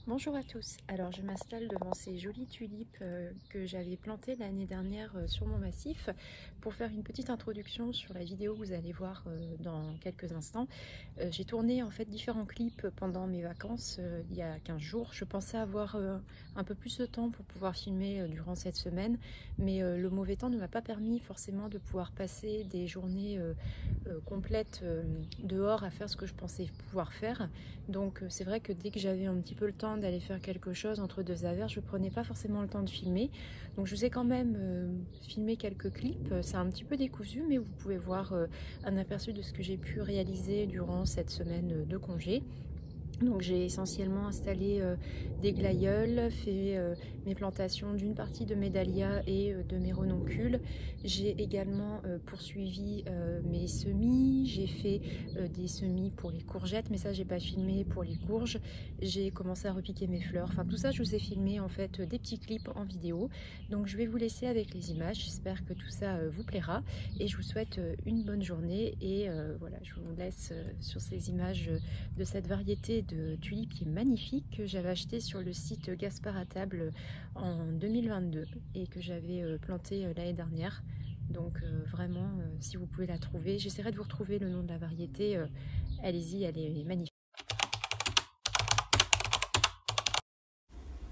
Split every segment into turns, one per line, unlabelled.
Bonjour à tous, alors je m'installe devant ces jolies tulipes que j'avais plantées l'année dernière sur mon massif pour faire une petite introduction sur la vidéo que vous allez voir dans quelques instants. J'ai tourné en fait différents clips pendant mes vacances il y a 15 jours. Je pensais avoir un peu plus de temps pour pouvoir filmer durant cette semaine, mais le mauvais temps ne m'a pas permis forcément de pouvoir passer des journées complètes dehors à faire ce que je pensais pouvoir faire. Donc c'est vrai que dès que j'avais un petit peu le temps d'aller faire quelque chose entre deux averses, je prenais pas forcément le temps de filmer. Donc je vous ai quand même filmé quelques clips. C'est un petit peu décousu, mais vous pouvez voir un aperçu de ce que j'ai pu réaliser durant cette semaine de congé. Donc j'ai essentiellement installé des glaïeuls, fait mes plantations d'une partie de mes dahlias et de mes renoncules. J'ai également poursuivi mes semis, j'ai fait des semis pour les courgettes, mais ça j'ai pas filmé pour les courges. J'ai commencé à repiquer mes fleurs, enfin tout ça je vous ai filmé en fait des petits clips en vidéo. Donc je vais vous laisser avec les images, j'espère que tout ça vous plaira et je vous souhaite une bonne journée et voilà, je vous laisse sur ces images de cette variété de tulipes qui est magnifique, que j'avais acheté sur le site Gaspard à table en 2022 et que j'avais planté l'année dernière. Donc vraiment, si vous pouvez la trouver, j'essaierai de vous retrouver le nom de la variété. Allez-y, elle est magnifique.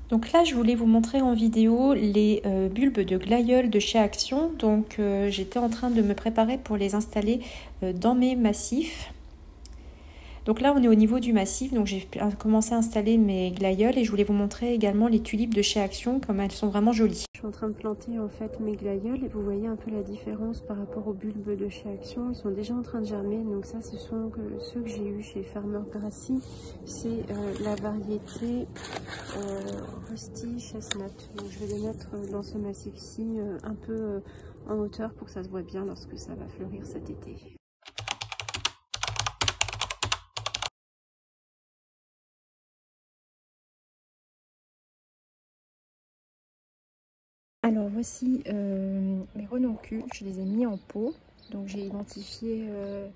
Donc là, je voulais vous montrer en vidéo les bulbes de glaïeul de chez Action. Donc j'étais en train de me préparer pour les installer dans mes massifs. Donc là, on est au niveau du massif, donc j'ai commencé à installer mes glaïeuls et je voulais vous montrer également les tulipes de chez Action, comme elles sont vraiment jolies. Je suis en train de planter en fait mes glaïeuls et vous voyez un peu la différence par rapport aux bulbes de chez Action. Ils sont déjà en train de germer, donc ça ce sont ceux que j'ai eu chez Farmer Grassi. C'est la variété Rusty Chestnut. Donc je vais les mettre dans ce massif-ci un peu en hauteur pour que ça se voit bien lorsque ça va fleurir cet été. Alors voici mes renoncules, je les ai mis en pot. Donc j'ai identifié,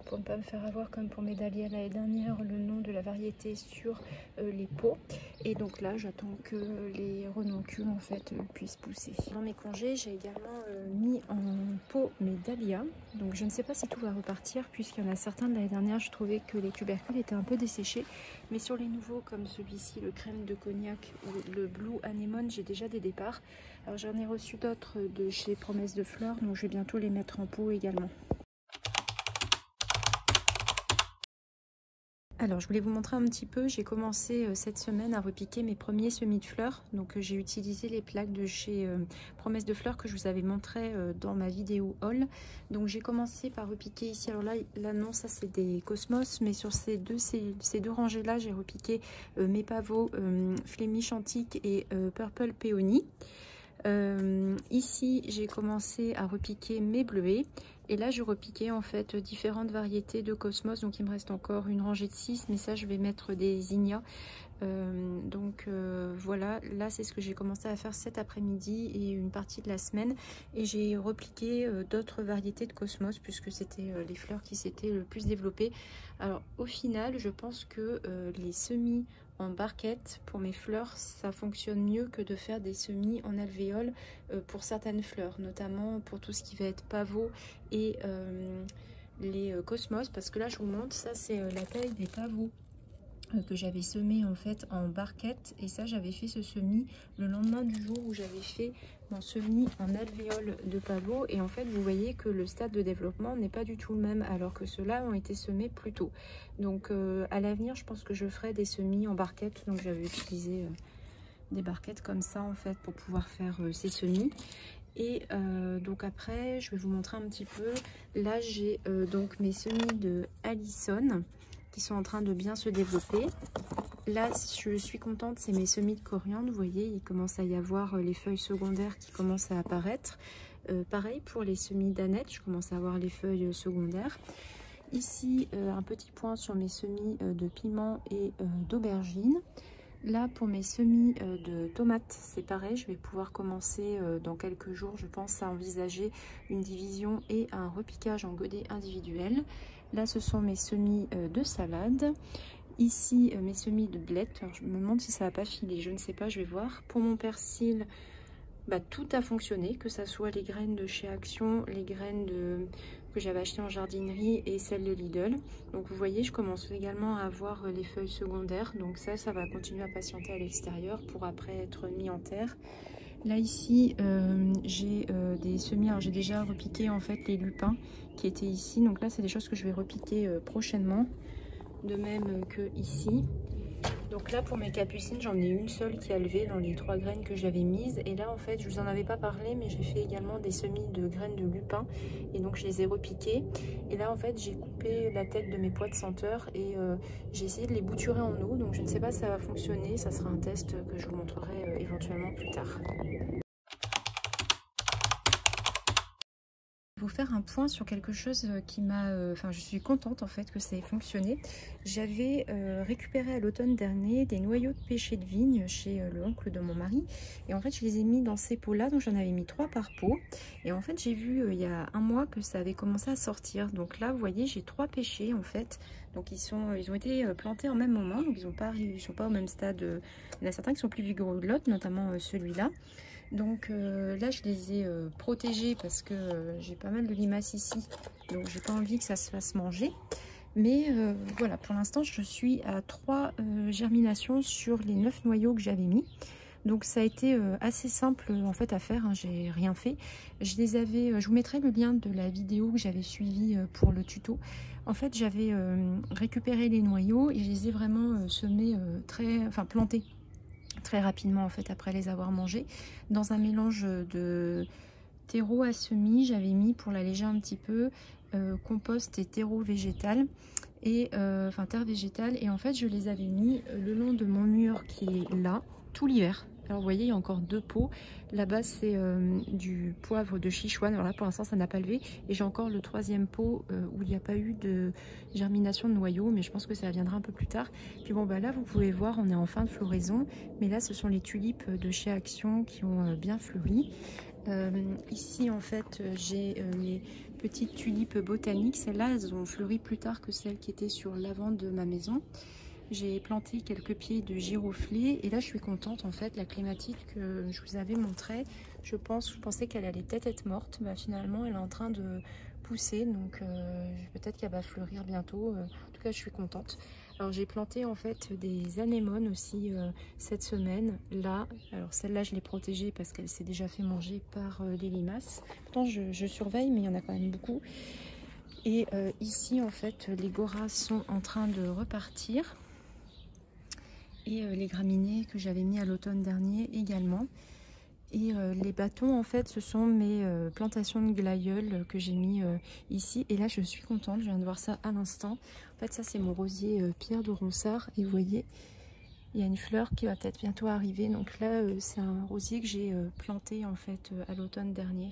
pour ne pas me faire avoir comme pour mes dahlias l'année dernière, le nom de la variété sur les pots. Et donc là j'attends que les renoncules en fait puissent pousser. Dans mes congés j'ai également mis en pot mes dahlias. Donc je ne sais pas si tout va repartir puisqu'il y en a certains de l'année dernière, je trouvais que les tubercules étaient un peu desséchés. Mais sur les nouveaux comme celui-ci, le crème de cognac ou le blue anémone, j'ai déjà des départs. Alors j'en ai reçu d'autres de chez Promesse de Fleurs, donc je vais bientôt les mettre en pot également. Alors je voulais vous montrer un petit peu, j'ai commencé cette semaine à repiquer mes premiers semis de fleurs. Donc j'ai utilisé les plaques de chez Promesse de Fleurs que je vous avais montré dans ma vidéo haul. Donc j'ai commencé par repiquer ici, alors là non, ça c'est des cosmos, mais sur ces deux rangées là j'ai repiqué mes pavots Flemish Antique et Purple Peony. Ici j'ai commencé à repiquer mes bleuets et là je repiquais en fait différentes variétés de cosmos, donc il me reste encore une rangée de 6, mais ça je vais mettre des zinnias. Voilà, là c'est ce que j'ai commencé à faire cet après-midi et une partie de la semaine, et j'ai repliqué d'autres variétés de cosmos puisque c'était les fleurs qui s'étaient le plus développées. Alors au final je pense que les semis en barquette pour mes fleurs ça fonctionne mieux que de faire des semis en alvéole pour certaines fleurs, notamment pour tout ce qui va être pavot et les cosmos, parce que là je vous montre, ça c'est la taille des pavots que j'avais semé en fait en barquette, et ça j'avais fait ce semis le lendemain du jour où j'avais fait mon semis en alvéole de pavot, et en fait vous voyez que le stade de développement n'est pas du tout le même alors que ceux-là ont été semés plus tôt. Donc à l'avenir je pense que je ferai des semis en barquette, donc j'avais utilisé des barquettes comme ça en fait pour pouvoir faire ces semis. Et donc après je vais vous montrer un petit peu, là j'ai donc mes semis de Allison qui sont en train de bien se développer. Là je suis contente, c'est mes semis de coriandre, vous voyez il commence à y avoir les feuilles secondaires qui commencent à apparaître. Pareil pour les semis d'Annette, je commence à avoir les feuilles secondaires. Ici un petit point sur mes semis de piment et d'aubergine. Là pour mes semis de tomates c'est pareil, je vais pouvoir commencer dans quelques jours je pense à envisager une division et un repiquage en godets individuels. Là ce sont mes semis de salade. Ici mes semis de blettes. Alors, je me demande si ça va pas filer, je ne sais pas, je vais voir. Pour mon persil, tout a fonctionné, que ça soit les graines de chez Action, les graines que j'avais achetées en jardinerie et celles de Lidl. Donc vous voyez, je commence également à avoir les feuilles secondaires. Donc ça va continuer à patienter à l'extérieur pour après être mis en terre. Là ici, j'ai des semis. Alors j'ai déjà repiqué en fait les lupins qui étaient ici. Donc là, c'est des choses que je vais repiquer prochainement. De même que ici. Donc là pour mes capucines, j'en ai une seule qui a levé dans les 3 graines que j'avais mises. Et là en fait, je vous en avais pas parlé, mais j'ai fait également des semis de graines de lupin. Et donc je les ai repiquées. Et là en fait, j'ai coupé la tête de mes pois de senteur et j'ai essayé de les bouturer en eau. Donc je ne sais pas si ça va fonctionner. Ça sera un test que je vous montrerai éventuellement plus tard. Vous faire un point sur quelque chose qui m'a... je suis contente en fait que ça ait fonctionné. J'avais récupéré à l'automne dernier des noyaux de pêcher de vigne chez l'oncle de mon mari. Et en fait, je les ai mis dans ces pots-là. Donc, j'en avais mis 3 par pot. Et en fait, j'ai vu il y a un mois que ça avait commencé à sortir. Donc là, vous voyez, j'ai 3 pêchers en fait. Donc, ils ont été plantés en même moment. Donc, ils sont pas au même stade. Il y en a certains qui sont plus vigoureux que l'autre, notamment celui-là. Donc là je les ai protégés parce que j'ai pas mal de limaces ici, donc j'ai pas envie que ça se fasse manger. Mais voilà, pour l'instant je suis à 3 germinations sur les 9 noyaux que j'avais mis. Donc ça a été assez simple en fait à faire, hein, j'ai rien fait. Je vous mettrai le lien de la vidéo que j'avais suivie pour le tuto. En fait j'avais récupéré les noyaux et je les ai vraiment semés plantés très rapidement en fait après les avoir mangés dans un mélange de terreau à semis. J'avais mis, pour l'alléger un petit peu, compost et terreau végétal et terre végétale, et en fait je les avais mis le long de mon mur qui est là tout l'hiver. Alors vous voyez, il y a encore 2 pots. Là-bas c'est du poivre de Sichuan. Alors là pour l'instant ça n'a pas levé. Et j'ai encore le 3e pot où il n'y a pas eu de germination de noyaux. Mais je pense que ça viendra un peu plus tard. Puis bon là vous pouvez voir, on est en fin de floraison. Mais là ce sont les tulipes de chez Action qui ont bien fleuri. Ici en fait j'ai les petites tulipes botaniques. Celles-là elles ont fleuri plus tard que celles qui étaient sur l'avant de ma maison. J'ai planté quelques pieds de giroflée et là je suis contente en fait. La clématite que je vous avais montré, je pensais qu'elle allait peut-être être morte. Finalement elle est en train de pousser, donc peut-être qu'elle va fleurir bientôt. En tout cas je suis contente. Alors j'ai planté en fait des anémones aussi cette semaine là. Alors celle-là je l'ai protégée parce qu'elle s'est déjà fait manger par les limaces. Pourtant je surveille, mais il y en a quand même beaucoup. Et ici en fait les goras sont en train de repartir. Et les graminées que j'avais mis à l'automne dernier également. Et les bâtons en fait ce sont mes plantations de glaïeuls que j'ai mis ici. Et là je suis contente, je viens de voir ça à l'instant. En fait ça c'est mon rosier Pierre de Ronsard. Et vous voyez, il y a une fleur qui va peut-être bientôt arriver. Donc là c'est un rosier que j'ai planté en fait à l'automne dernier.